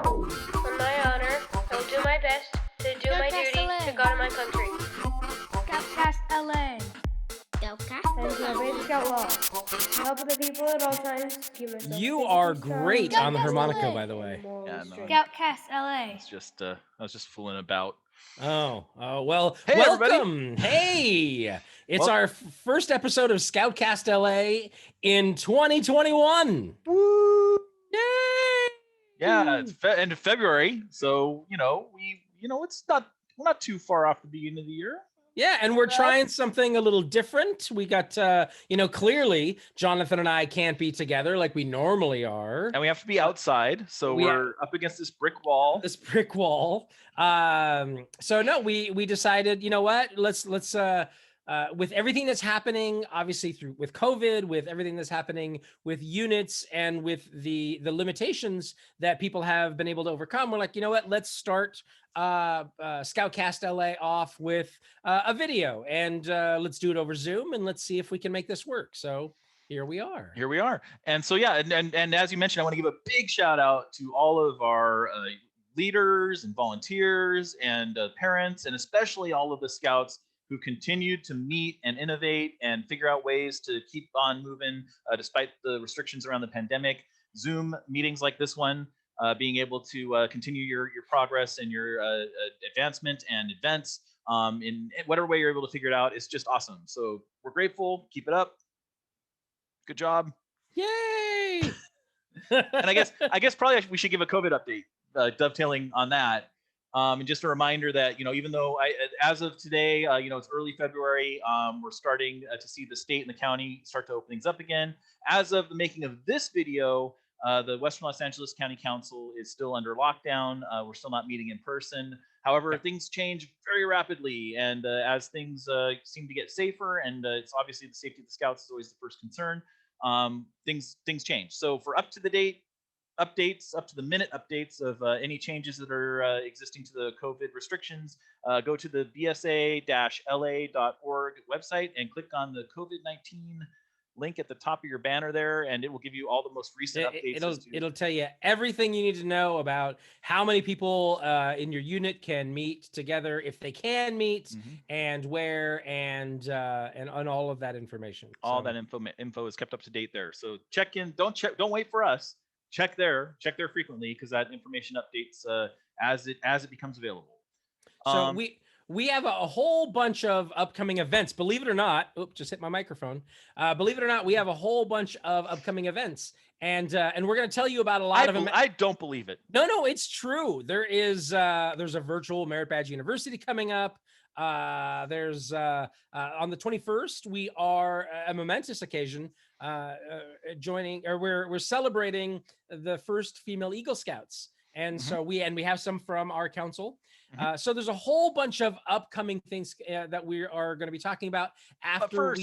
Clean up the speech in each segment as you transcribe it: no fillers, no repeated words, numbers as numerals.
On my honor, I'll do my best to do my duty to God and my country. ScoutCast LA. ScoutCast. And to obey the Scout law. Help the people at all times. Keep myself You are great on the ScoutCast harmonica, LA. by the way. Yeah, no, ScoutCast LA. I was just fooling about. Oh, well, Hey, welcome. Hey, it's our first episode of ScoutCast LA in 2021. Woo! Yay! Yeah, it's end of February, so we're not too far off the beginning of the year. Yeah, and we're trying something a little different. We got, clearly Jonathan and I can't be together like we normally are. And we have to be outside, so we're up against this brick wall. So no, we decided, you know what? Let's with everything that's happening, obviously with COVID, with everything that's happening with units and with the limitations that people have been able to overcome, we're like, you know what? Let's start ScoutCast LA off with a video, and let's do it over Zoom, and let's see if we can make this work. So here we are. And so and as you mentioned, I want to give a big shout out to all of our leaders and volunteers and parents, and especially all of the scouts who continued to meet and innovate and figure out ways to keep on moving despite the restrictions around the pandemic. Zoom meetings like this one, being able to continue your progress and your advancement and events in whatever way you're able to figure it out, is just awesome. So we're grateful. Keep it up. Good job. Yay! And I guess probably we should give a COVID update, dovetailing on that. And just a reminder that, even though as of today, it's early February, we're starting to see the state and the county start to open things up again. As of the making of this video, the Western Los Angeles County Council is still under lockdown. We're still not meeting in person. However, things change very rapidly, and as things seem to get safer, and it's obviously the safety of the scouts is always the first concern, things change. So for up to the date updates, up to the minute updates of any changes that are existing to the COVID restrictions, go to the bsa-la.org website and click on the COVID-19 link at the top of your banner there, and it will give you all the most recent updates. It'll tell you everything you need to know about how many people in your unit can meet together, if they can meet, and where, and all of that information. All that info is kept up to date there. So check in. Don't wait for us. Check there frequently, because that information updates as it becomes available. So we have a whole bunch of upcoming events. Believe it or not, just hit my microphone. Believe it or not, we have a whole bunch of upcoming events, and we're going to tell you about a lot of them. I don't believe it. No, it's true. There's a virtual Merit Badge University coming up. There's on the 21st, we are a momentous occasion, we're celebrating the first female Eagle Scouts. And so we have some from our council. So there's a whole bunch of upcoming things that we are going to be talking about after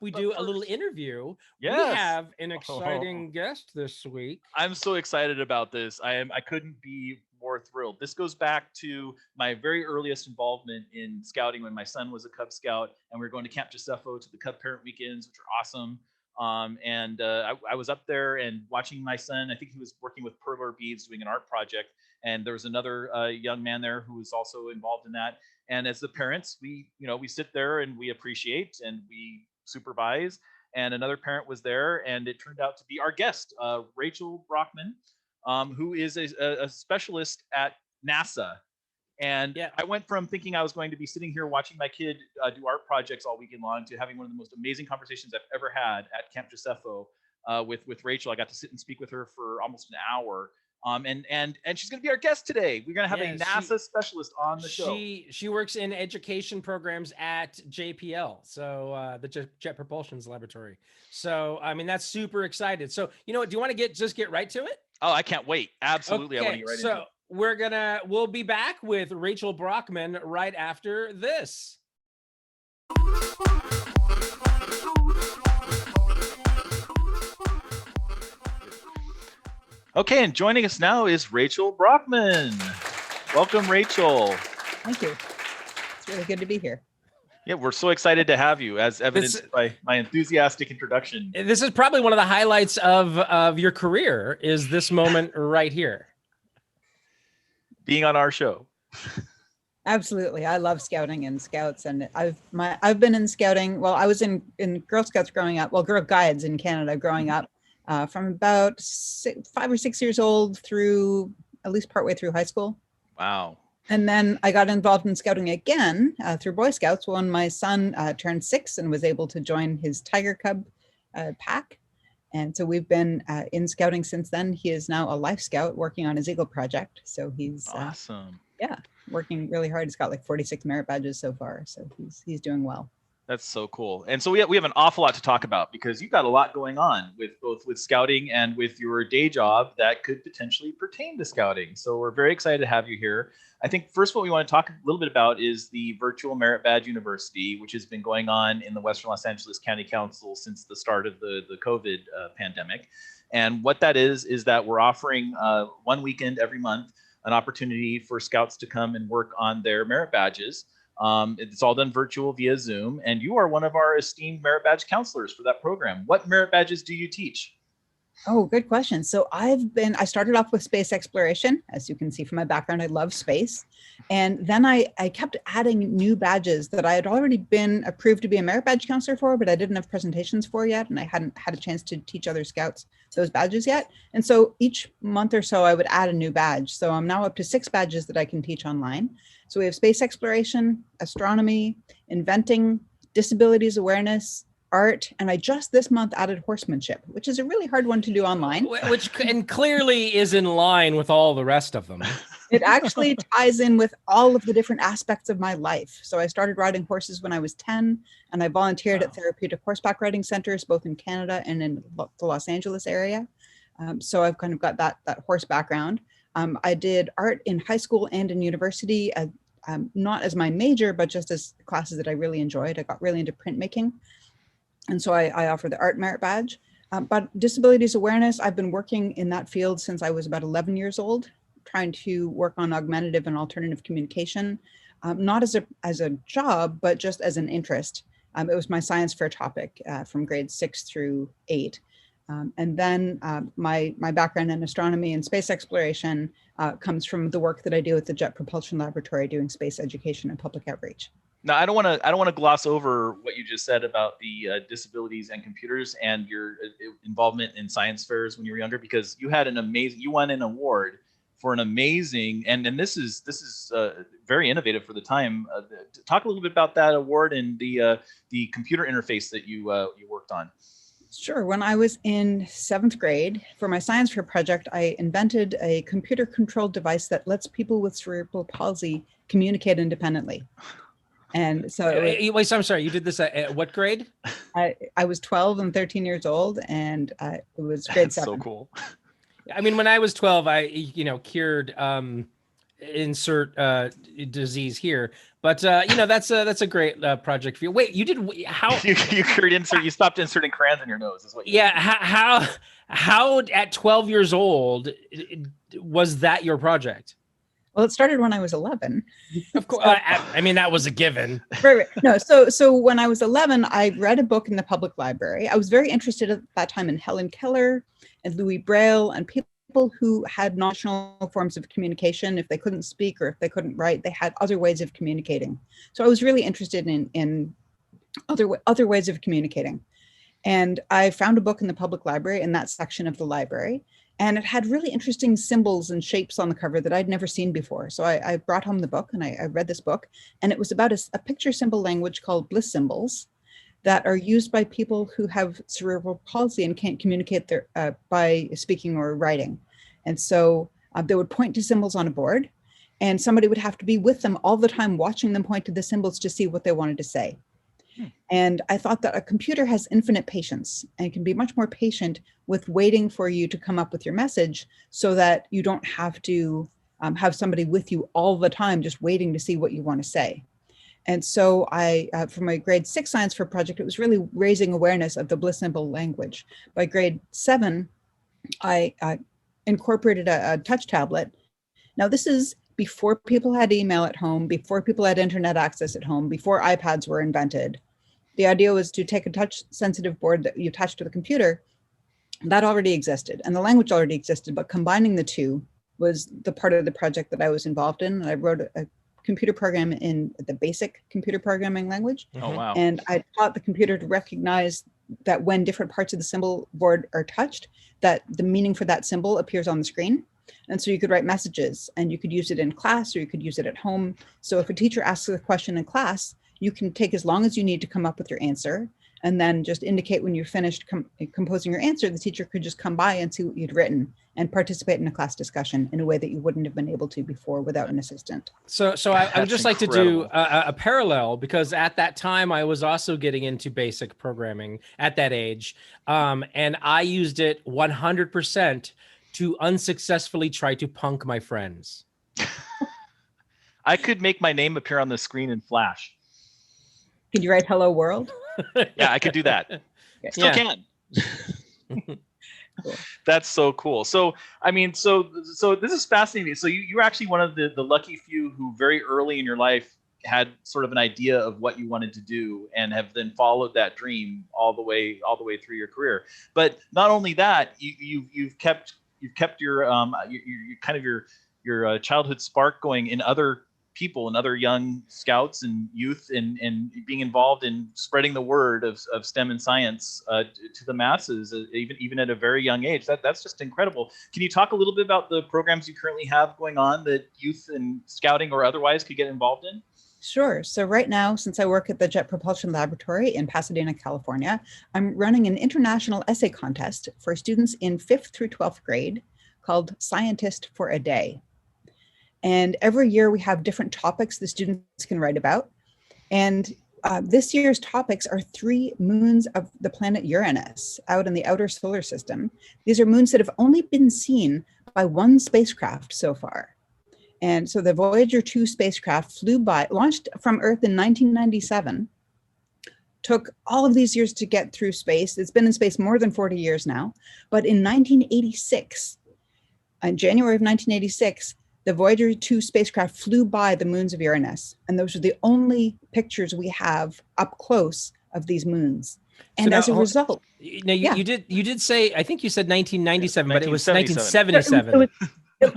we do a little interview. Yes. We have an exciting guest this week. I'm so excited about this. I couldn't be more thrilled. This goes back to my very earliest involvement in scouting when my son was a Cub Scout, and we were going to Camp Giuseppe to the Cub Parent Weekends, which are awesome. I was up there and watching my son. I think he was working with perler beads, doing an art project, and there was another young man there who was also involved in that. And as the parents, we sit there and we appreciate and we supervise. And another parent was there, and it turned out to be our guest, Rachel Brockman, who is a specialist at NASA. And I went from thinking I was going to be sitting here watching my kid do art projects all weekend long to having one of the most amazing conversations I've ever had at Camp Giuseppe with Rachel. I got to sit and speak with her for almost an hour. And she's going to be our guest today. We're going to have a NASA specialist on the show. She works in education programs at JPL, so the Jet Propulsion Laboratory. So I mean, that's super excited. So you know what? Do you want to just get right to it? Oh, I can't wait. Absolutely, okay, I want to get right into it. We'll be back with Rachel Brockman right after this. Okay, and joining us now is Rachel Brockman. Welcome, Rachel. Thank you. It's really good to be here. Yeah, we're so excited to have you, as evidenced by my enthusiastic introduction. This is probably one of the highlights of your career, is this moment right here. being on our show. Absolutely. I love scouting and scouts, and I've been in scouting. Well, I was in Girl Scouts growing up, well, Girl Guides in Canada growing up, from about 5 or 6 years old through at least partway through high school. Wow. And then I got involved in scouting again through Boy Scouts when my son turned 6 and was able to join his Tiger Cub pack. And so we've been in scouting since then. He is now a Life Scout working on his Eagle project. So he's awesome. Working really hard. He's got like 46 merit badges so far. So he's doing well. That's so cool. And so we have an awful lot to talk about because you've got a lot going on with both with scouting and with your day job that could potentially pertain to scouting. So we're very excited to have you here. I think first what we want to talk a little bit about is the Virtual Merit Badge University, which has been going on in the Western Los Angeles County Council since the start of the COVID pandemic. And what that is that we're offering one weekend every month an opportunity for scouts to come and work on their merit badges. It's all done virtual via Zoom, and you are one of our esteemed merit badge counselors for that program. What merit badges do you teach? Oh, good question. So I started off with space exploration. As you can see from my background, I love space. And then I kept adding new badges that I had already been approved to be a merit badge counselor for, but I didn't have presentations for yet. And I hadn't had a chance to teach other scouts those badges yet. And so each month or so I would add a new badge. So I'm now up to 6 badges that I can teach online. So we have space exploration, astronomy, inventing, disabilities awareness, art, and I just this month added horsemanship, which is a really hard one to do online. Which and clearly is in line with all the rest of them. It actually ties in with all of the different aspects of my life. So I started riding horses when I was 10, and I volunteered at therapeutic horseback riding centers, both in Canada and in the Los Angeles area. So I've kind of got that horse background. I did art in high school and in university, not as my major, but just as classes that I really enjoyed. I got really into printmaking. And so I offer the art merit badge. But disabilities awareness, I've been working in that field since I was about 11 years old, trying to work on augmentative and alternative communication, not as a job, but just as an interest. It was my science fair topic from grade 6 through 8. And then my background in astronomy and space exploration comes from the work that I do at the Jet Propulsion Laboratory doing space education and public outreach. Now, I don't want to gloss over what you just said about the disabilities and computers and your involvement in science fairs when you were younger, because you had you won an award for an amazing, and this is very innovative for the time. Talk a little bit about that award and the computer interface that you worked on. Sure. When I was in 7th grade for my science fair project, I invented a computer controlled device that lets people with cerebral palsy communicate independently. And so wait, I'm sorry, you did this at what grade? I was 12 and 13 years old, and it was grade 7. So cool. I mean, when I was 12, I cured insert disease here, but that's a great project for you. Wait, you did how you cured insert? You stopped inserting crayons in your nose, is what you did. How at 12 years old was that your project? Well, it started when I was 11. Of course, I mean that was a given. Right. No, so when I was 11, I read a book in the public library. I was very interested at that time in Helen Keller and Louis Braille and people who had non-traditional forms of communication. If they couldn't speak or if they couldn't write, they had other ways of communicating. So I was really interested in other ways of communicating. And I found a book in the public library in that section of the library. And it had really interesting symbols and shapes on the cover that I'd never seen before. So I brought home the book and I read this book, and it was about a picture symbol language called bliss symbols that are used by people who have cerebral palsy and can't communicate by speaking or writing. And so they would point to symbols on a board, and somebody would have to be with them all the time, watching them point to the symbols to see what they wanted to say. And I thought that a computer has infinite patience and can be much more patient with waiting for you to come up with your message so that you don't have to have somebody with you all the time just waiting to see what you want to say. And so for my grade 6 science fair project, it was really raising awareness of the bliss symbol language. By grade 7, I incorporated a touch tablet. Now this is before people had email at home, before people had internet access at home, before iPads were invented. The idea was to take a touch-sensitive board that you attach to the computer. That already existed, and the language already existed, but combining the two was the part of the project that I was involved in. I wrote a computer program in the basic computer programming language. Oh, wow. And I taught the computer to recognize that when different parts of the symbol board are touched, that the meaning for that symbol appears on the screen. And so you could write messages and you could use it in class or you could use it at home. So if a teacher asks a question in class, you can take as long as you need to come up with your answer and then just indicate when you're finished composing your answer. The teacher could just come by and see what you'd written and participate in a class discussion in a way that you wouldn't have been able to before without an assistant. So I would just like to do a parallel, because at that time I was also getting into basic programming at that age. And I used it 100% to unsuccessfully try to punk my friends. I could make my name appear on the screen in Flash. Could you write "Hello World"? Yeah, I could do that. Still can. Cool. That's so cool. So, I mean, so this is fascinating. So you're actually one of the lucky few who very early in your life had sort of an idea of what you wanted to do and have then followed that dream all the way through your career. But not only that, you've kept your kind of your childhood spark going in other people and other young scouts and youth and being involved in spreading the word of STEM and science to the masses, even at a very young age. That's just incredible. Can you talk a little bit about the programs you currently have going on that youth and scouting or otherwise could get involved in? Sure. So right now, since I work at the Jet Propulsion Laboratory in Pasadena, California, I'm running an international essay contest for students in 5th through 12th grade called Scientist for a Day. And every year we have different topics the students can write about. And this year's topics are 3 moons of the planet Uranus out in the outer solar system. These are moons that have only been seen by 1 spacecraft so far. And so the Voyager 2 spacecraft launched from Earth in 1997, took all of these years to get through space. It's been in space more than 40 years now. But in 1986, in January of 1986, the Voyager 2 spacecraft flew by the moons of Uranus, and those are the only pictures we have up close of these moons. And as a result, now you did say, I think you said 1997, but it was 1977.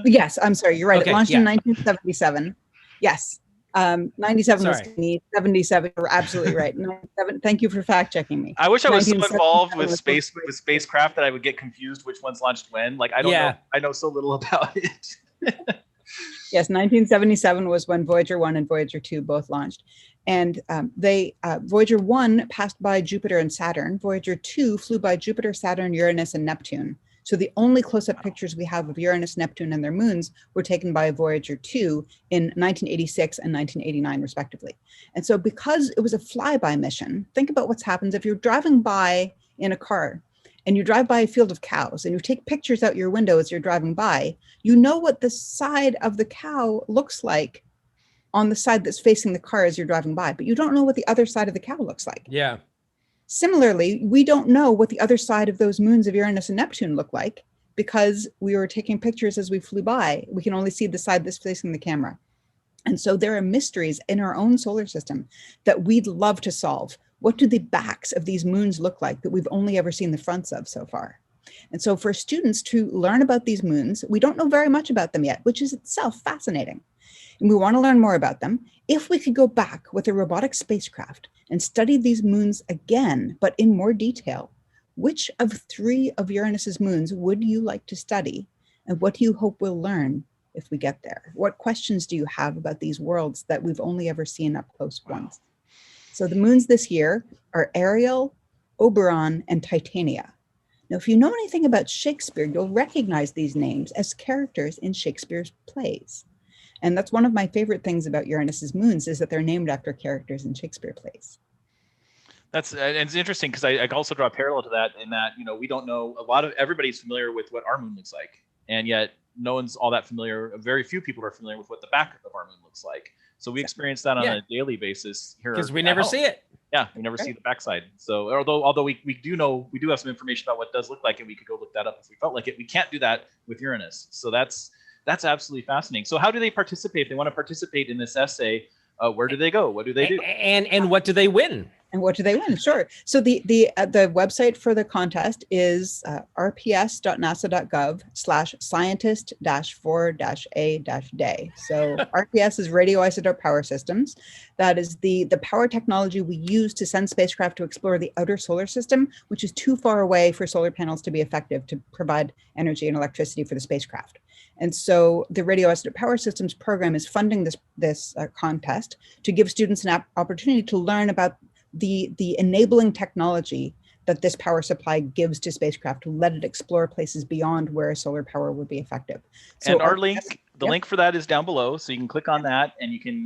Yes, I'm sorry, you're right. Okay, it launched in 1977. Yes, 97 was me. 77. You're absolutely right. 97. Thank you for fact checking me. I wish I was so involved with spacecraft that I would get confused which ones launched when. Like I don't know. I know so little about it. Yes, 1977 was when Voyager 1 and Voyager 2 both launched. And Voyager 1 passed by Jupiter and Saturn. Voyager 2 flew by Jupiter, Saturn, Uranus, and Neptune. So the only close-up pictures we have of Uranus, Neptune, and their moons were taken by Voyager 2 in 1986 and 1989, respectively. And so because it was a flyby mission, think about what's happens if you're driving by in a car and you drive by a field of cows and you take pictures out your window as you're driving by, you know what the side of the cow looks like on the side that's facing the car as you're driving by, but you don't know what the other side of the cow looks like. Yeah. Similarly, we don't know what the other side of those moons of Uranus and Neptune look like because we were taking pictures as we flew by. We can only see the side that's facing the camera. And so there are mysteries in our own solar system that we'd love to solve. What do the backs of these moons look like that we've only ever seen the fronts of so far? And so for students to learn about these moons, we don't know very much about them yet, which is itself fascinating. And we want to learn more about them. If we could go back with a robotic spacecraft and study these moons again, but in more detail, which of 3 of Uranus's moons would you like to study? And what do you hope we'll learn if we get there? What questions do you have about these worlds that we've only ever seen up close once? So the moons this year are Ariel, Oberon, and Titania. Now, if you know anything about Shakespeare, you'll recognize these names as characters in Shakespeare's plays. And that's one of my favorite things about Uranus's moons is that they're named after characters in Shakespeare plays. And it's interesting because I also draw a parallel to that in that, we don't know, everybody's familiar with what our moon looks like. And yet no one's all that familiar. Very few people are familiar with what the back of our moon looks like. So we experience that on a daily basis here. Because we never see it. Yeah, we never see the backside. So although we do have some information about what it does look like, and we could go look that up if we felt like it, we can't do that with Uranus. So that's absolutely fascinating. So how do they participate? If they want to participate in this essay, where do they go? What do they do? And what do they win? And what do they win? Sure. So the website for the contest is rps.nasa.gov/scientist-4-a-day. So RPS is radioisotope power systems. That is the power technology we use to send spacecraft to explore the outer solar system, which is too far away for solar panels to be effective to provide energy and electricity for the spacecraft. And so the radioisotope power systems program is funding this contest to give students an opportunity to learn about the enabling technology that this power supply gives to spacecraft to let it explore places beyond where solar power would be effective. So and our link, the link for that is down below, so you can click on that and you can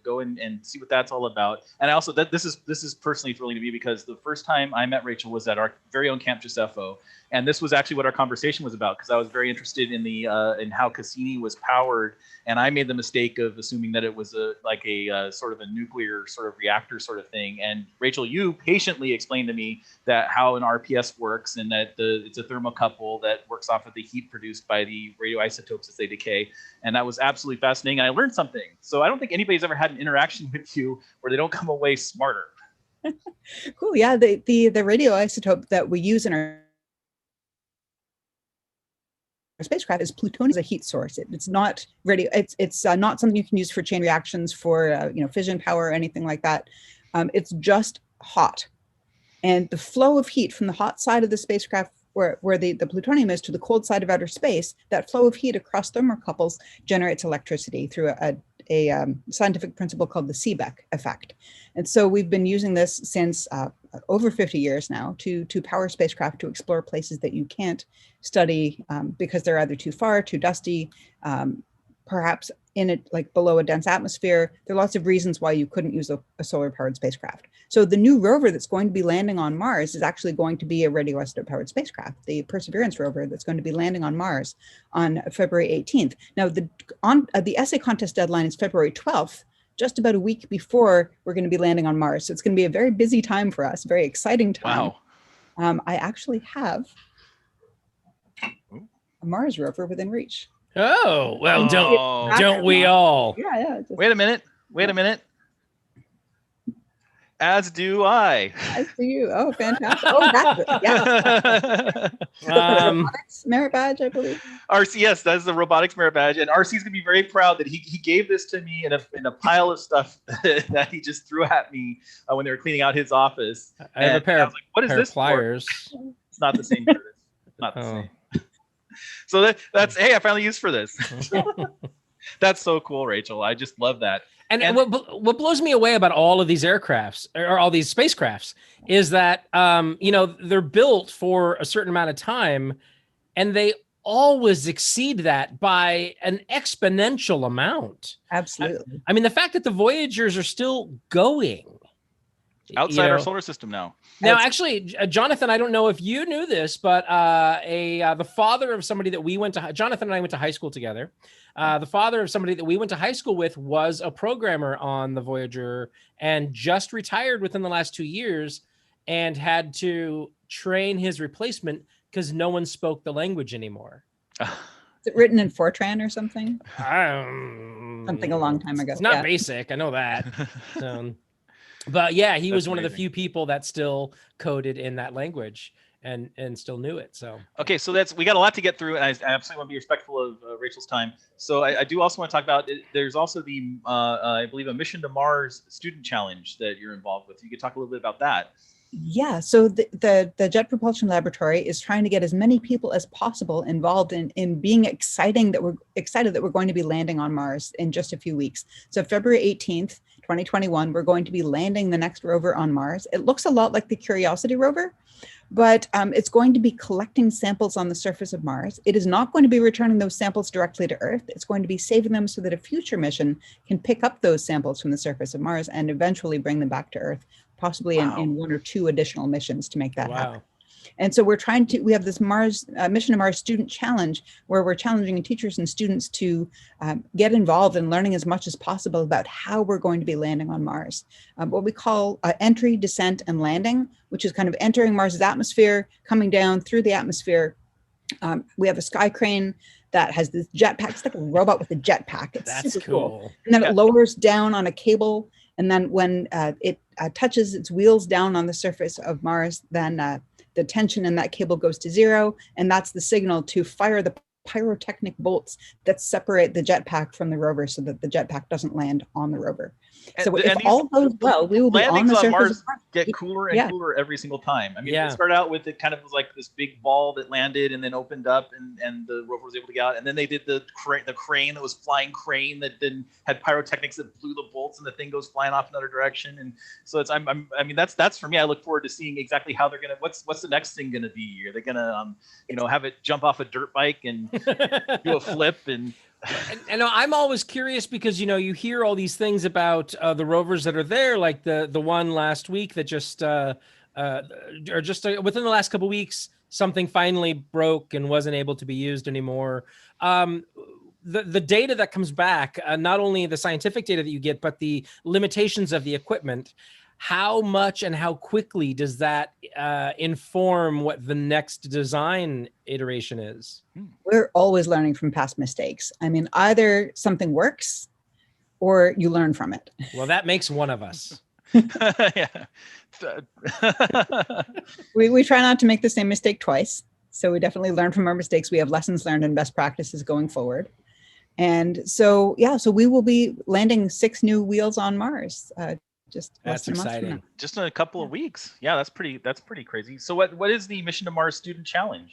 go and see what that's all about. And also, this is personally thrilling to me because the first time I met Rachel was at our very own Camp Josepho, and this was actually what our conversation was about, because I was very interested in the in how Cassini was powered, and I made the mistake of assuming that it was like a sort of a nuclear sort of reactor sort of thing. And Rachel, you patiently explained to me that how an RPS works, and that it's a thermocouple that works off of the heat produced by the radioisotopes as they decay. And that was absolutely fascinating. And I learned something. So I don't think anybody's ever had an interaction with you where they don't come away smarter. Cool. Yeah, the radioisotope that we use in our spacecraft is plutonium as a heat source. It's not it's not something you can use for chain reactions, for fission power or anything like that. It's just hot, and the flow of heat from the hot side of the spacecraft where the plutonium is to the cold side of outer space, that flow of heat across thermocouples generates electricity through a scientific principle called the Seebeck effect. And so we've been using this since over 50 years now to power spacecraft to explore places that you can't study because they're either too far, too dusty, perhaps in it, like below a dense atmosphere. There are lots of reasons why you couldn't use a solar powered spacecraft. So the new rover that's going to be landing on Mars is actually going to be a radioisotope powered spacecraft, the Perseverance rover that's going to be landing on Mars on February 18th. Now the essay contest deadline is February 12th, just about a week before we're going to be landing on Mars. So it's going to be a very busy time for us, very exciting time. Wow. I actually have a Mars rover within reach. Oh, well, don't we all? Yeah. Wait a minute. As do I. As do you. Oh, fantastic. Oh, that's it. Yeah. Robotics merit badge, I believe. RC, yes, that's the robotics merit badge. And RC's gonna be very proud that he gave this to me in a pile of stuff that he just threw at me when they were cleaning out his office. I have a pair of what is this pliers. For? It's not the same, Curtis. Not the same. So that's hey, I finally used for this. That's so cool, Rachel. I just love that. And what blows me away about all of these aircrafts or all these spacecrafts is that they're built for a certain amount of time, and they always exceed that by an exponential amount. Absolutely. I mean, the fact that the Voyagers are still going outside our solar system now. Now, actually, Jonathan, I don't know if you knew this, but the father of somebody that we went to, Jonathan and I went to high school together. The father of somebody that we went to high school with was a programmer on the Voyager and just retired within the last 2 years and had to train his replacement because no one spoke the language anymore. Is it written in Fortran or something? Something a long time ago. It's not basic. I know that. But yeah, he was one of the few people that still coded in that language and still knew it. So okay, so we got a lot to get through, and I absolutely want to be respectful of Rachel's time. So I do also want to talk about there's also the I believe a Mission to Mars student challenge that you're involved with. You could talk a little bit about that. Yeah, so the Jet Propulsion Laboratory is trying to get as many people as possible involved in being excited that we're going to be landing on Mars in just a few weeks. So February 18th, 2021, we're going to be landing the next rover on Mars. It looks a lot like the Curiosity rover, but it's going to be collecting samples on the surface of Mars. It is not going to be returning those samples directly to Earth. It's going to be saving them so that a future mission can pick up those samples from the surface of Mars and eventually bring them back to Earth, possibly in 1 or 2 additional missions to make that happen. And so we have this Mission to Mars student challenge where we're challenging teachers and students to get involved in learning as much as possible about how we're going to be landing on Mars. What we call entry, descent, and landing, which is kind of entering Mars's atmosphere, coming down through the atmosphere. We have a sky crane that has this jetpack. It's like a robot with a jetpack. It's That's super cool. And then it lowers down on a cable, And then when it touches its wheels down on the surface of Mars, then the tension in that cable goes to zero, and that's the signal to fire the pyrotechnic bolts that separate the jetpack from the rover so that the jetpack doesn't land on the rover. So if all goes well, we will be on the surface Mars of Mars. Get cooler and cooler every single time. I mean, Yeah. it started out with it kind of was like this big ball that landed and then opened up, and the rover was able to get out. And then they did the crane that was flying crane that then had pyrotechnics that blew the bolts, and the thing goes flying off another direction. And so it's I mean that's for me. I look forward to seeing exactly how they're gonna. What's the next thing gonna be? Are they gonna have it jump off a dirt bike and do a flip and And I'm always curious because you hear all these things about the rovers that are there, like the one last week that just within the last couple of weeks something finally broke and wasn't able to be used anymore. The data that comes back, not only the scientific data that you get, but the limitations of the equipment. How much and how quickly does that inform what the next design iteration is? We're always learning from past mistakes. I mean, either something works or you learn from it. Well, that makes one of us. yeah. We try not to make the same mistake twice. So we definitely learn from our mistakes. We have lessons learned and best practices going forward. And so, so we will be landing 6 new wheels on Mars. That's exciting. Just in a couple of weeks. Yeah, that's pretty crazy. So what is the Mission to Mars Student Challenge?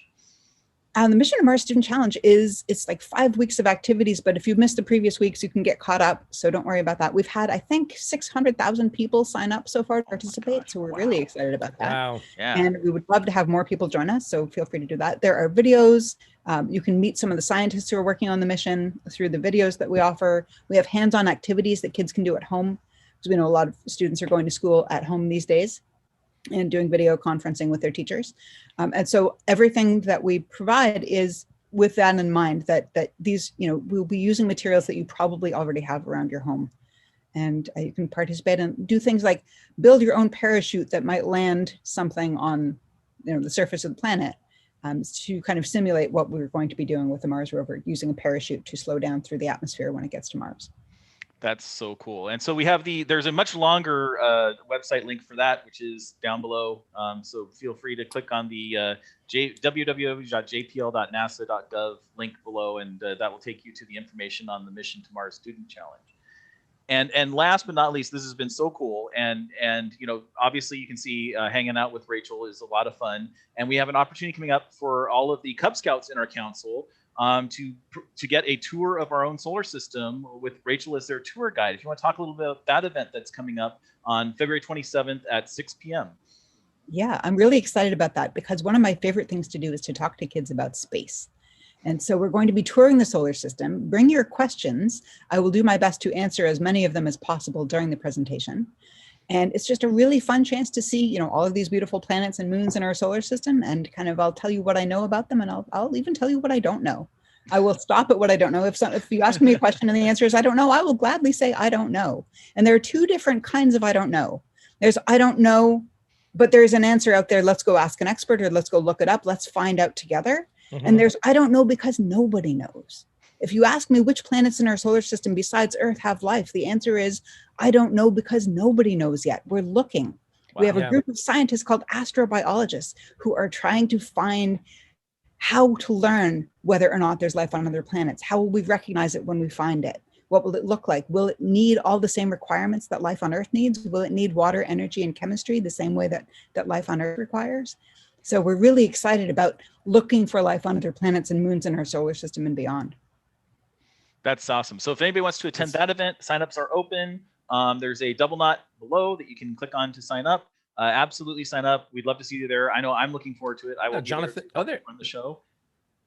The Mission to Mars Student Challenge it's like 5 weeks of activities, but if you've missed the previous weeks, you can get caught up. So don't worry about that. We've had, I think, 600,000 people sign up so far to participate. So we're really excited about that. Wow. Yeah. And we would love to have more people join us. So feel free to do that. There are videos. You can meet some of the scientists who are working on the mission through the videos that we offer. We have hands-on activities that kids can do at home, because we know a lot of students are going to school at home these days and doing video conferencing with their teachers. And so everything that we provide is with that in mind, that these, we'll be using materials that you probably already have around your home. And you can participate and do things like build your own parachute that might land something on the surface of the planet, to kind of simulate what we're going to be doing with the Mars rover, using a parachute to slow down through the atmosphere when it gets to Mars. That's so cool. And so we have there's a much longer website link for that, which is down below. So feel free to click on the www.jpl.nasa.gov link below, and that will take you to the information on the Mission to Mars Student Challenge. And last but not least, this has been so cool. And obviously you can see hanging out with Rachel is a lot of fun. And we have an opportunity coming up for all of the Cub Scouts in our council to get a tour of our own solar system with Rachel as their tour guide. If you want to talk a little bit about that event that's coming up on February 27th at 6 p.m. Yeah, I'm really excited about that because one of my favorite things to do is to talk to kids about space. And so we're going to be touring the solar system. Bring your questions. I will do my best to answer as many of them as possible during the presentation. And it's just a really fun chance to see, all of these beautiful planets and moons in our solar system, and kind of I'll tell you what I know about them, and I'll even tell you what I don't know. I will stop at what I don't know. If you ask me a question and the answer is I don't know, I will gladly say I don't know. And there are 2 different kinds of I don't know. There's I don't know, but there's an answer out there. Let's go ask an expert, or let's go look it up. Let's find out together. Mm-hmm. And there's I don't know because nobody knows. If you ask me which planets in our solar system besides Earth have life, the answer is I don't know because nobody knows yet. We're looking. Wow, we have a group of scientists called astrobiologists who are trying to find how to learn whether or not there's life on other planets. How will we recognize it when we find it? What will it look like? Will it need all the same requirements that life on Earth needs? Will it need water, energy, and chemistry the same way that life on Earth requires? So we're really excited about looking for life on other planets and moons in our solar system and beyond. That's awesome. So if anybody wants to attend that event, signups are open. There's a double knot below that you can click on to sign up. Absolutely sign up. We'd love to see you there. I know I'm looking forward to it. I will Jonathan, there on the show,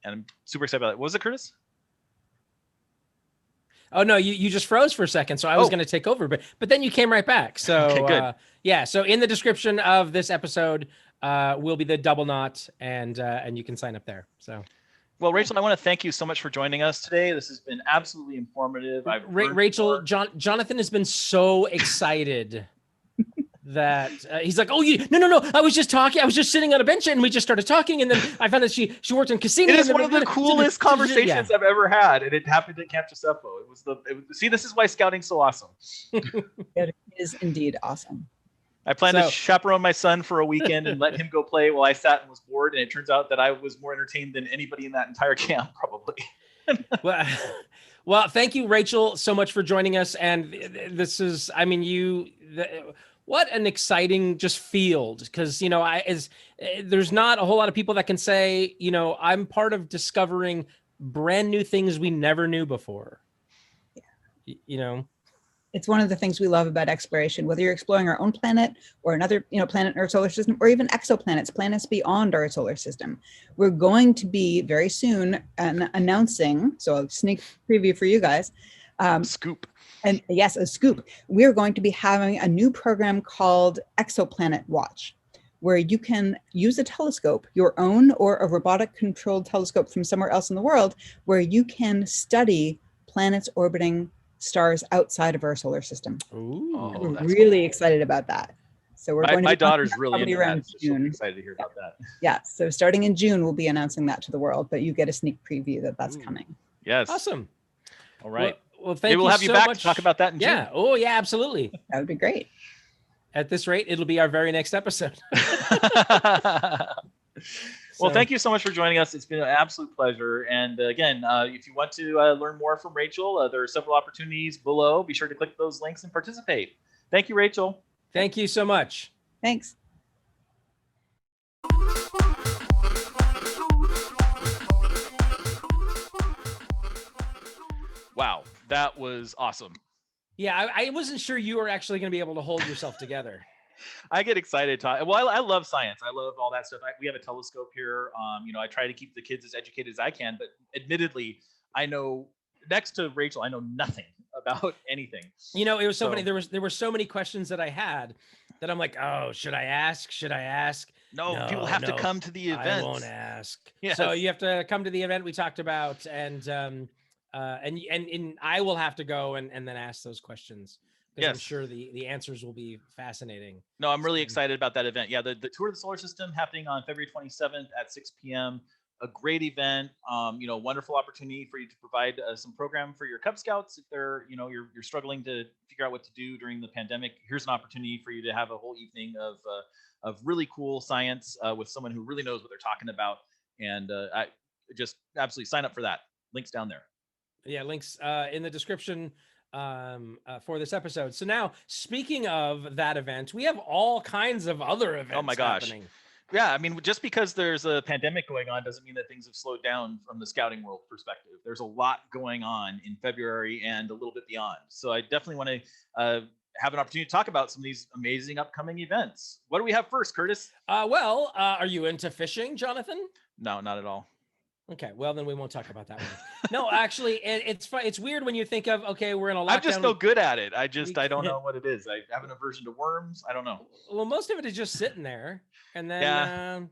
and I'm super excited about it. What was it, Curtis? Oh no, you just froze for a second, so I was going to take over, but then you came right back. So okay, good. So in the description of this episode will be the double knot, and you can sign up there. So. Well, Rachel, I want to thank you so much for joining us today. This has been absolutely informative. Rachel, Jonathan has been so excited that he's like, oh, no, I was just talking. I was just sitting on a bench and we just started talking. And then I found that she worked in Cassini. It is and one of the coolest conversations I've ever had. And it happened at Camp Giuseppe. See, this is why scouting's so awesome. It is indeed awesome. I planned to chaperone my son for a weekend and let him go play while I sat and was bored. And it turns out that I was more entertained than anybody in that entire camp, probably. Well, thank you, Rachel, so much for joining us. And this is, I mean, what an exciting just field. Because, there's not a whole lot of people that can say, I'm part of discovering brand new things we never knew before. Yeah. It's one of the things we love about exploration, whether you're exploring our own planet or another, planet in our solar system, or even exoplanets, planets beyond our solar system. We're going to be very soon announcing, so a sneak preview for you guys. Scoop. And yes, a scoop. We're going to be having a new program called Exoplanet Watch, where you can use a telescope, your own or a robotic controlled telescope from somewhere else in the world, where you can study planets orbiting stars outside of our solar system. Ooh, we're really excited about that. So we're going to my daughter's really into around that. So June. she'll be excited to hear about that. Yeah. So starting in June, we'll be announcing that to the world, but you get a sneak preview that that's coming. Yes. Awesome. All right. Well, thank you. Maybe we'll have you so back much. to talk about that in June. Yeah. Oh, yeah, absolutely. That would be great. At this rate, it'll be our very next episode. Well, thank you so much for joining us. It's been an absolute pleasure. And again, if you want to learn more from Rachel, there are several opportunities below. Be sure to click those links and participate. Thank you, Rachel. Thank you so much. Thanks. Wow, that was awesome. Yeah, I wasn't sure you were actually going to be able to hold yourself together. I get excited. Well, I love science. I love all that stuff. We have a telescope here. I try to keep the kids as educated as I can, but admittedly, I know next to Rachel, I know nothing about anything. It was so funny. There were so many questions that I had that I'm like, oh, should I ask? Should I ask? No, people have to come to the event. I won't ask. Yes. So you have to come to the event we talked about, and I will have to go and then ask those questions. Because I'm sure the answers will be fascinating. No, I'm really excited about that event. Yeah, the Tour of the Solar System happening on February 27th at 6 p.m. A great event. Wonderful opportunity for you to provide some program for your Cub Scouts if they're, you're struggling to figure out what to do during the pandemic. Here's an opportunity for you to have a whole evening of really cool science with someone who really knows what they're talking about. And I just absolutely sign up for that. Links down there. Yeah, links in the description for this episode. So now, speaking of that event, we have all kinds of other events. Oh my gosh. Happening. Yeah, I mean, just because there's a pandemic going on doesn't mean that things have slowed down from the scouting world perspective. There's a lot going on in February and a little bit beyond. So I definitely want to have an opportunity to talk about some of these amazing upcoming events. What do we have first, Curtis? Are you into fishing, Jonathan? No, not at all. Okay, well then we won't talk about that one. No, actually, it's weird when you think of, okay, we're in a lockdown. I'm just no good at it. I don't know what it is. I have an aversion to worms. I don't know. Well, most of it is just sitting there, and then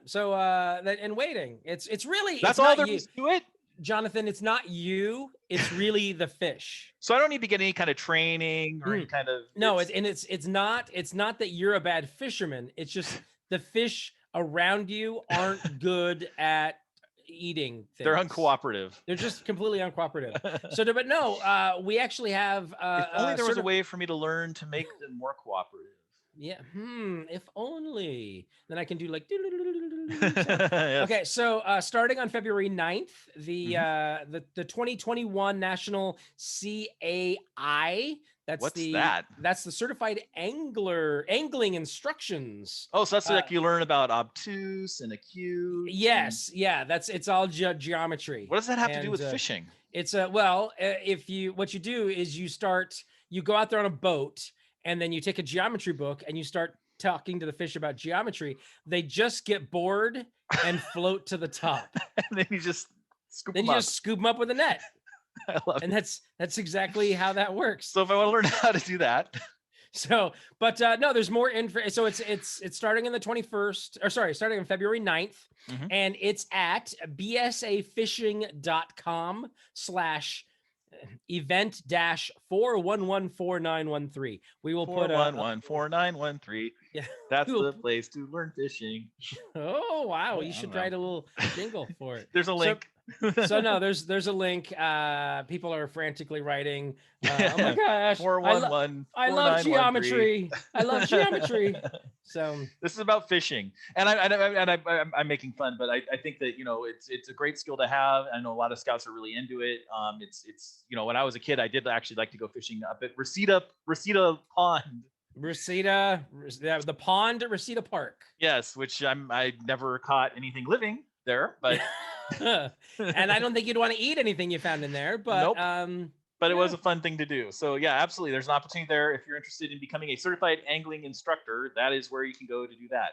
So and waiting. It's really that's all there is to it, Jonathan. It's not you. It's really the fish. So I don't need to get any kind of training or any kind of. No, it's not that you're a bad fisherman. It's just the fish around you aren't good at eating things. They're uncooperative. They're just completely uncooperative. But no, we actually have if only there was a way for me to learn to make them more cooperative. Yeah. If only. Then I can do like Yes. Okay, so starting on February 9th, the 2021 National CAI. That's the Certified Angling Instructions. Oh, so that's like you learn about obtuse and acute. Yes, yeah, it's all geometry. What does that have to do with fishing? It's what you do is you go out there on a boat and then you take a geometry book and you start talking to the fish about geometry. They just get bored and float to the top. And then you just scoop them up with a net. I love and it. that's exactly how that works. So if I want to learn how to do that. So, but no, there's more info. So it's starting on the 21st, or sorry, starting on February 9th, and it's at bsafishing.com/ event dash 4114913. We will put a 4114913. yeah. That's we will the place to learn fishing. Oh wow, Oh, you I should don't know. write a little jingle for it. There's a link. So no, there's a link. People are frantically writing. Oh my gosh, 411 I love geometry. I love geometry. So this is about fishing, and I'm making fun, but I think that it's a great skill to have. I know a lot of scouts are really into it. It's when I was a kid, I did actually like to go fishing up at Reseda Pond. The pond at Reseda Park. Yes, which I never caught anything living there, but and I don't think you'd want to eat anything you found in there. But nope. But it was a fun thing to do. So yeah, absolutely. There's an opportunity there. If you're interested in becoming a certified angling instructor, that is where you can go to do that.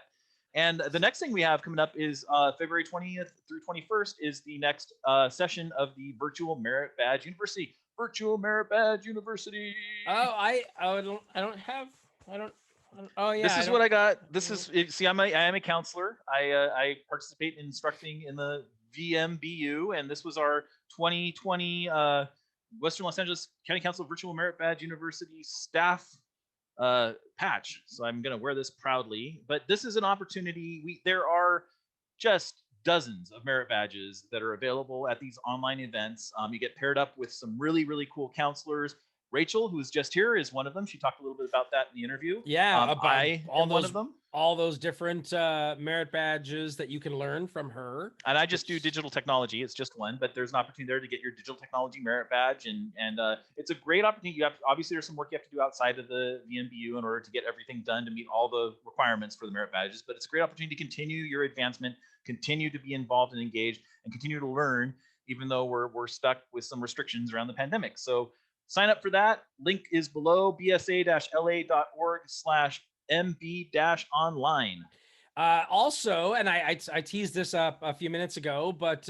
And the next thing we have coming up is February 20th through 21st is the next session of the Virtual Merit Badge University. Virtual Merit Badge University. Oh, I don't have. Oh yeah. This is what I got. This is see, I am a counselor. I participate in instructing in the VMBU, and this was our 2020 Western Los Angeles County Council Virtual Merit Badge University staff patch. So I'm going to wear this proudly. But this is an opportunity. There are just dozens of merit badges that are available at these online events. You get paired up with some really, really cool counselors. Rachel, who's just here, is one of them. She talked a little bit about that in the interview. Yeah, I am one of them. All those different merit badges that you can learn from her. And I just do digital technology. It's just one, but there's an opportunity there to get your digital technology merit badge, and it's a great opportunity. Obviously there's some work you have to do outside of the VMBU in order to get everything done to meet all the requirements for the merit badges. But it's a great opportunity to continue your advancement, continue to be involved and engaged, and continue to learn, even though we're stuck with some restrictions around the pandemic. So sign up for that. Link is below, bsa-la.org/mb-online. Also, and I teased this up a few minutes ago, but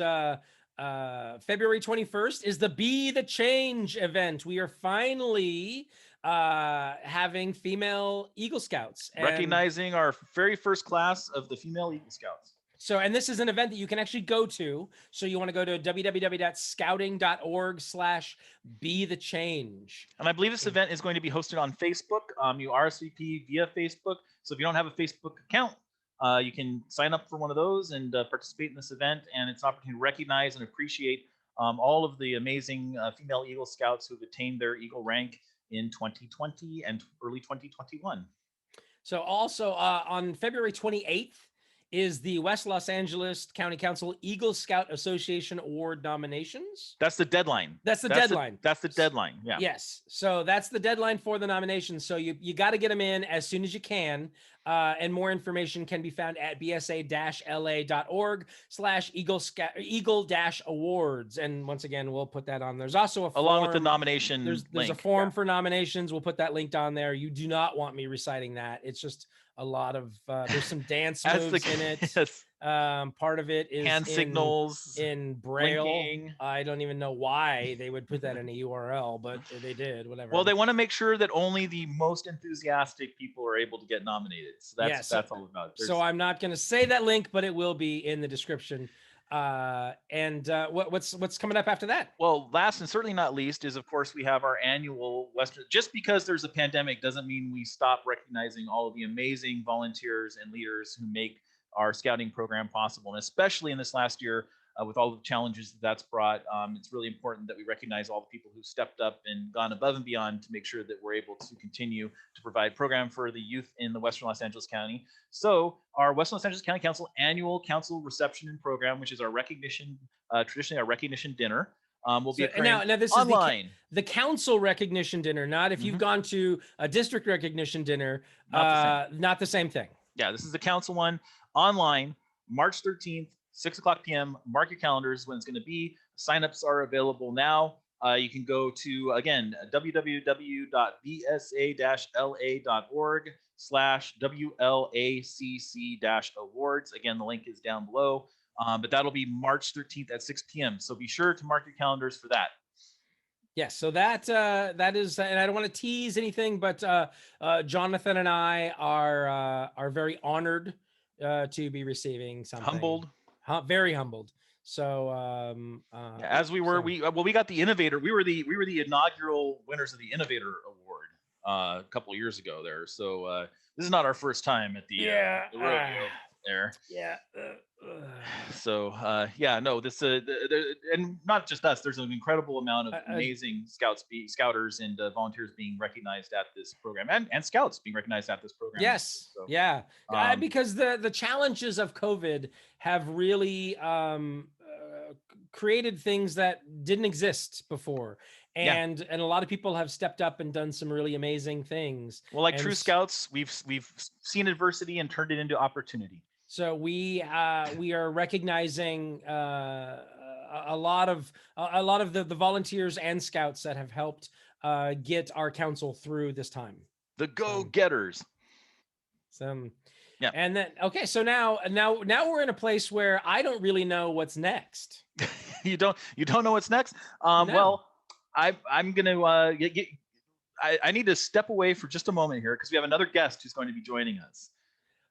February 21st is the Be the Change event. We are finally having female Eagle Scouts. Recognizing our very first class of the female Eagle Scouts. So, and this is an event that you can actually go to. So you want to go to www.scouting.org/be-the-change. And I believe this event is going to be hosted on Facebook. You RSVP via Facebook. So if you don't have a Facebook account, you can sign up for one of those and participate in this event. And it's an opportunity to recognize and appreciate all of the amazing female Eagle Scouts who've attained their Eagle rank in 2020 and early 2021. So also on February 28th, is the West Los Angeles County Council Eagle Scout Association Award nominations. That's the deadline. That's the deadline. That's the deadline. Yeah. Yes. So that's the deadline for the nominations. So you got to get them in as soon as you can. And more information can be found at bsa-la.org/eagle-awards. And once again, we'll put that on. There's also a form, along with the nomination. There's link. a form for nominations. We'll put that linked on there. You do not want me reciting that. It's just a lot of there's some dance moves in it. Yes. Part of it is hand signals in Braille. Blinking. I don't even know why they would put that in a URL, but they did. Whatever. Well, they want to make sure that only the most enthusiastic people are able to get nominated. So that's all about it. So I'm not going to say that link, but it will be in the description. What's coming up after that? Well, last and certainly not least is, of course, we have our annual Western. Just because there's a pandemic doesn't mean we stop recognizing all of the amazing volunteers and leaders who make our scouting program possible. And especially in this last year, with all the challenges that's brought, it's really important that we recognize all the people who stepped up and gone above and beyond to make sure that we're able to continue to provide program for the youth in the Western Los Angeles County. So our Western Los Angeles County Council annual council reception and program, which is our recognition, traditionally our recognition dinner, will be occurring now this online. Is the council recognition dinner, not if you've gone to a district recognition dinner, not the same thing. Yeah, this is the council one online, March 13th. 6:00 p.m. Mark your calendars when it's going to be. Signups are available now. You can go to, again, www.bsa-la.org/WLACC-awards. Again, the link is down below, but that'll be March 13th at 6 p.m. So be sure to mark your calendars for that. Yes, so that is, and I don't want to tease anything, but Jonathan and I are very honored to be receiving something. Humbled. Very humbled. So As we were, we got the innovator. We were the inaugural winners of the Innovator Award a couple of years ago there. So this is not our first time at the rodeo there. Yeah. So yeah, no, this and not just us. There's an incredible amount of amazing scouters and volunteers being recognized at this program, and scouts being recognized at this program. Yes. So, yeah. Because the challenges of COVID have really created things that didn't exist before. And a lot of people have stepped up and done some really amazing things. Well, like true scouts, we've seen adversity and turned it into opportunity. So we are recognizing a lot of the volunteers and scouts that have helped get our council through this time. The go-getters. Yeah. And then so now we're in a place where I don't really know what's next. You don't know what's next? No. Well, I'm gonna I need to step away for just a moment here because we have another guest who's going to be joining us.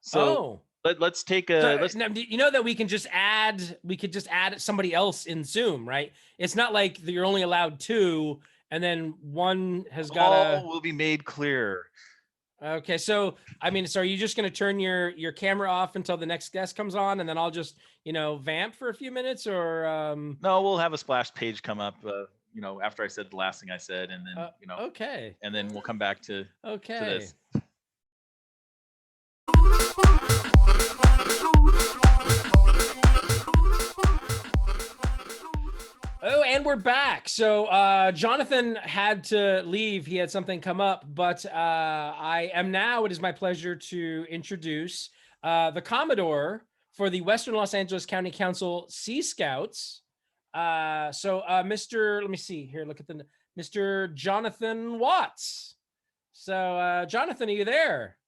So let's take a now, you know that we could just add somebody else in Zoom, right? It's not like you're only allowed 2 and then one has got all will be made clear. Okay, so are you just going to turn your camera off until the next guest comes on, and then I'll just vamp for a few minutes, or No, we'll have a splash page come up after I said the last thing I said, and then okay, and then we'll come back to this. Oh, and we're back. So Jonathan had to leave. He had something come up, but it is my pleasure to introduce the Commodore for the Western Los Angeles County Council Sea Scouts. Mr. Let me see here. Look at Mr. Jonathan Watts. So Jonathan, are you there?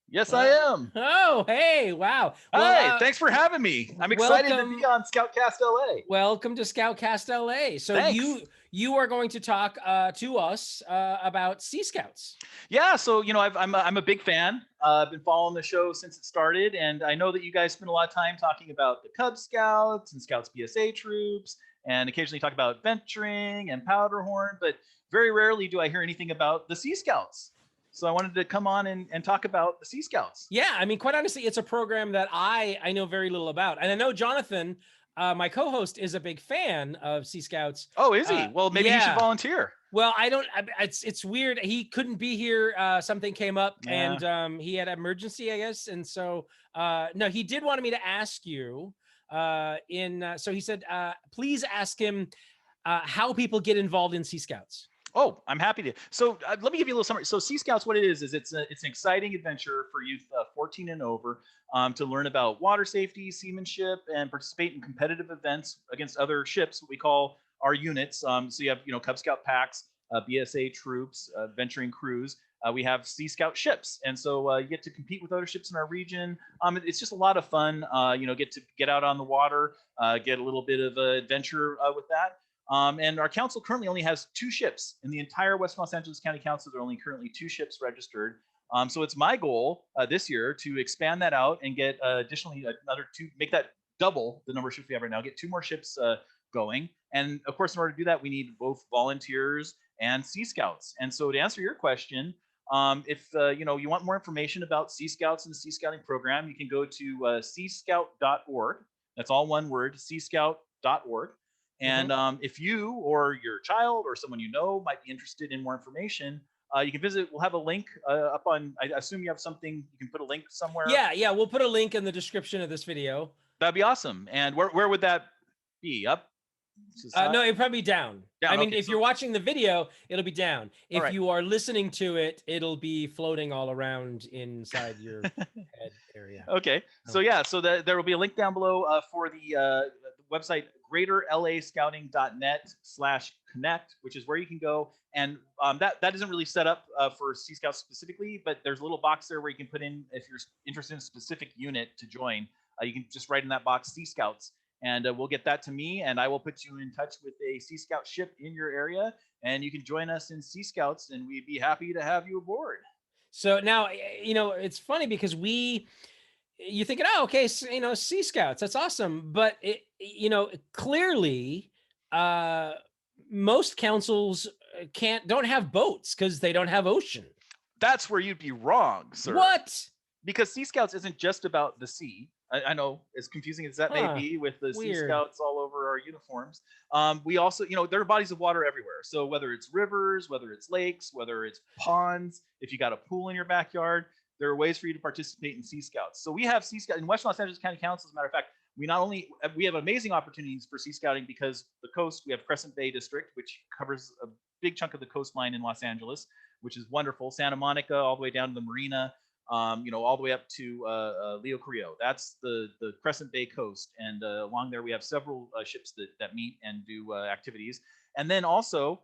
Yes, I am. Oh, hey, wow. Well, thanks for having me. I'm excited to be on ScoutCast LA. Welcome to ScoutCast LA. So thanks. you are going to talk to us about Sea Scouts. Yeah, so I'm a big fan. I've been following the show since it started, and I know that you guys spend a lot of time talking about the Cub Scouts and Scouts BSA troops, and occasionally talk about venturing and powderhorn, but very rarely do I hear anything about the Sea Scouts. So I wanted to come on and talk about the Sea Scouts. Yeah, quite honestly, it's a program that I know very little about. And I know Jonathan, my co-host, is a big fan of Sea Scouts. Oh, is he? Well, maybe he should volunteer. Well, I don't, it's weird. He couldn't be here. Something came up and he had an emergency, I guess. And so, no, he did want me to ask you so he said, please ask him how people get involved in Sea Scouts. Oh, I'm happy to. So let me give you a little summary. So Sea Scouts, what it is it's an exciting adventure for youth 14 and over to learn about water safety, seamanship, and participate in competitive events against other ships, what we call our units. So you have, Cub Scout packs, BSA troops, venturing crews. We have Sea Scout ships. And so you get to compete with other ships in our region. It's just a lot of fun, get to get out on the water, get a little bit of adventure with that. And our council currently only has 2 ships in the entire West Los Angeles County Council. There are only currently 2 ships registered. So it's my goal this year to expand that out and get additionally another 2, make that double the number of ships we have right now, get 2 more ships going. And of course, in order to do that, we need both volunteers and Sea Scouts. And so to answer your question, if you want more information about Sea Scouts and the Sea Scouting program, you can go to seascout.org. That's all one word, seascout.org. And if you or your child or someone might be interested in more information, you can visit. We'll have a link up on. I assume you have something. You can put a link somewhere. Yeah. We'll put a link in the description of this video. That'd be awesome. And where would that be? Up? No, it'd probably be down. If you're watching the video, it'll be down. If you are listening to it, it'll be floating all around inside your head area. Okay. So there will be a link down below for the website greaterlascouting.net/connect, which is where you can go. And that isn't really set up for Sea Scouts specifically, but there's a little box there where you can put in if you're interested in a specific unit to join. You can just write in that box Sea Scouts. And we'll get that to me, and I will put you in touch with a Sea Scout ship in your area, and you can join us in Sea Scouts, and we'd be happy to have you aboard. So now, it's funny because we you're thinking, oh, okay, so, Sea Scouts, that's awesome. But clearly, most councils don't have boats because they don't have ocean. That's where you'd be wrong, sir. What? Because Sea Scouts isn't just about the sea. I know, as confusing as that may be with the Sea Weird. Scouts all over our uniforms. We also, there are bodies of water everywhere. So whether it's rivers, whether it's lakes, whether it's ponds, if you got a pool in your backyard, there are ways for you to participate in Sea Scouts. So we have Sea Scouts in Western Los Angeles County Council. As a matter of fact, we have amazing opportunities for Sea Scouting because the coast, we have Crescent Bay District, which covers a big chunk of the coastline in Los Angeles, which is wonderful. Santa Monica, all the way down to the marina, all the way up to Leo Carrillo. That's the Crescent Bay coast, and along there we have several ships that meet and do activities. And then also,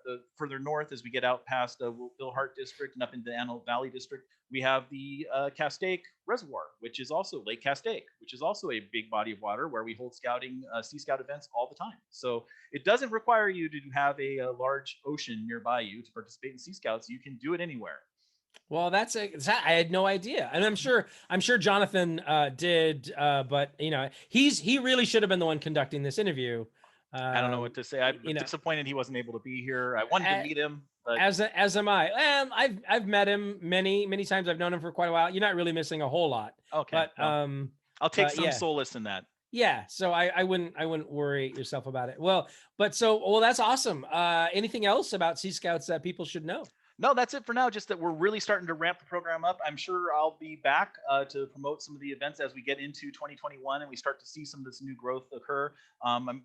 the further north as we get out past Bill Hart District and up into the Antelope Valley District, we have the Castaic Reservoir, which is also Lake Castaic, which is also a big body of water where we hold scouting, Sea Scout events all the time. So it doesn't require you to have a large ocean nearby you to participate in Sea Scouts. You can do it anywhere. Well, I had no idea, and I'm sure Jonathan did, but he really should have been the one conducting this interview. I don't know what to say. I'm disappointed he wasn't able to be here. I wanted to meet him, but... as am I. I've met him many times. I've known him for quite a while. You're not really missing a whole lot. Okay, but I'll take some solace in that. Yeah, so I wouldn't worry yourself about it. Well, that's awesome. Anything else about Sea Scouts that people should know? No, that's it for now. Just that we're really starting to ramp the program up. I'm sure I'll be back to promote some of the events as we get into 2021 and we start to see some of this new growth occur.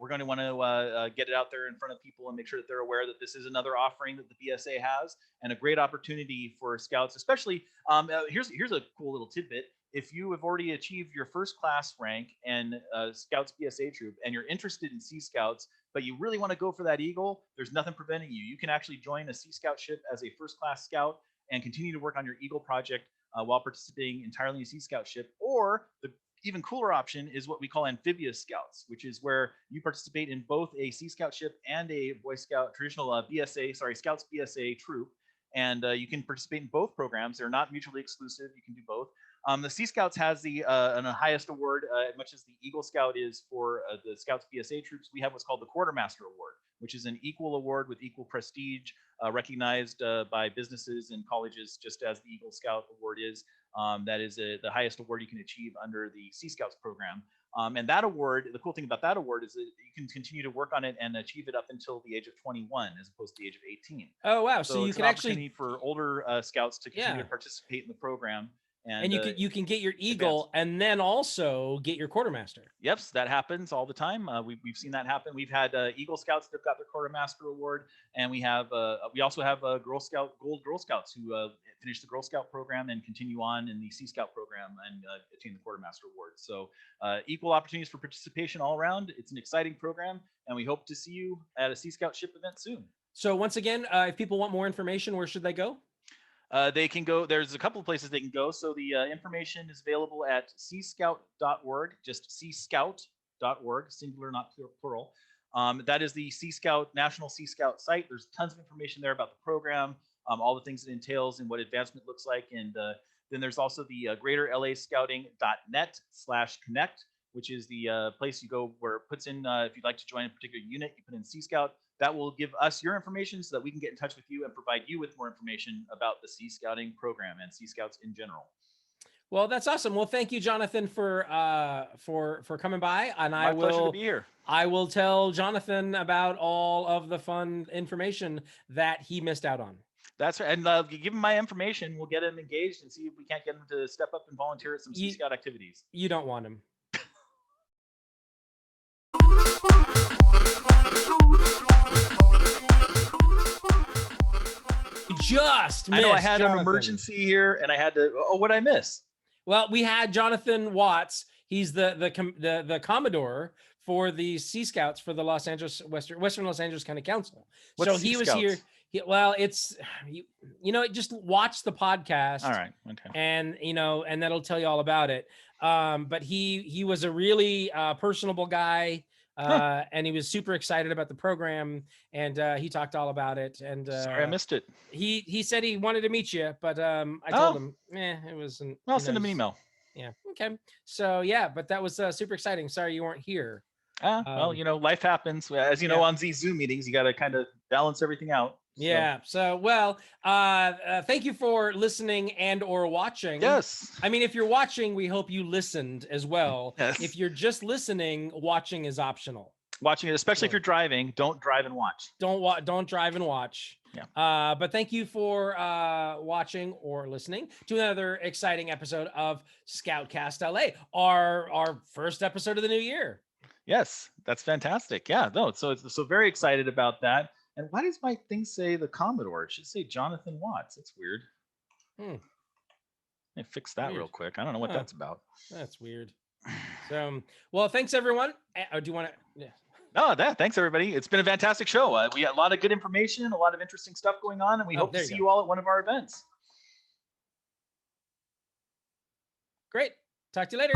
We're going to want to get it out there in front of people and make sure that they're aware that this is another offering that the BSA has and a great opportunity for Scouts, especially. Here's a cool little tidbit. If you have already achieved your first class rank and Scouts BSA troop and you're interested in Sea Scouts, but you really want to go for that Eagle, there's nothing preventing you. You can actually join a Sea Scout ship as a first class scout and continue to work on your Eagle project while participating entirely in a Sea Scout ship. Or the even cooler option is what we call Amphibious Scouts, which is where you participate in both a Sea Scout ship and a Boy Scout traditional Scouts BSA troop. And you can participate in both programs. They're not mutually exclusive. You can do both. The Sea Scouts has the highest award, much as the Eagle Scout is for the Scouts BSA troops. We have what's called the Quartermaster Award, which is an equal award with equal prestige, recognized by businesses and colleges, just as the Eagle Scout Award is. That is the highest award you can achieve under the Sea Scouts program. And that award, the cool thing about that award is that you can continue to work on it and achieve it up until the age of 21, as opposed to the age of 18. Oh, wow. So you it's can an actually opportunity for older Scouts to continue to participate in the program. And you can get your Eagle and then also get your Quartermaster. Yep, that happens all the time. We've seen that happen. We've had Eagle Scouts that got their Quartermaster Award, and we also have Gold Girl Scouts who finish the Girl Scout program and continue on in the Sea Scout program and attain the Quartermaster Award. So equal opportunities for participation all around. It's an exciting program, and we hope to see you at a Sea Scout ship event soon. So once again, if people want more information, where should they go? They can go, there's a couple of places they can go. So the information is available at seascout.org, just seascout.org, singular, not plural. That is the Sea Scout, National Sea Scout site. There's tons of information there about the program, all the things it entails and what advancement looks like. And then there's also the greaterlascouting.net/connect, which is the place you go where it puts in, if you'd like to join a particular unit, you put in Sea Scout. That will give us your information so that we can get in touch with you and provide you with more information about the Sea Scouting program and Sea Scouts in general. Well, that's awesome. Well, thank you, Jonathan, for coming by, and My pleasure to be here. I will tell Jonathan about all of the fun information that he missed out on. That's right, and give him my information. We'll get him engaged and see if we can't get him to step up and volunteer at some Sea Scout activities. You don't want him. I know I had an emergency here and I had to, what'd I miss? Well, we had Jonathan Watts. He's the Commodore for the Sea Scouts for the Western Los Angeles County Council. What's he was Scouts? here. It's just watch the podcast. All right. Okay. And that'll tell you all about it. But he was a really personable guy. and he was super excited about the program, and he talked all about it. And Sorry, I missed it. he said he wanted to meet you, but I Oh. told him, it wasn't. I'll send him an email. Yeah. Okay. So yeah, but that was super exciting. Sorry you weren't here. Well, life happens. As you know, on these Zoom meetings, you got to kind of balance everything out. Yeah. So, well, thank you for listening and or watching. Yes. I mean, if you're watching, we hope you listened as well. Yes. If you're just listening, watching is optional. Watching it, especially if you're driving, don't drive and watch. Don't drive and watch. Yeah. But thank you for watching or listening to another exciting episode of ScoutCast LA, our first episode of the new year. Yes, that's fantastic. Yeah, no, so very excited about that. And why does my thing say the Commodore? It should say Jonathan Watts. That's weird. Let me fix that real quick. I don't know what that's about. That's weird. So, well, thanks everyone. Do you want to? Yeah. No, thanks everybody. It's been a fantastic show. We got a lot of good information, a lot of interesting stuff going on, and we hope to see you all at one of our events. Great. Talk to you later.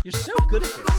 You're so good at this.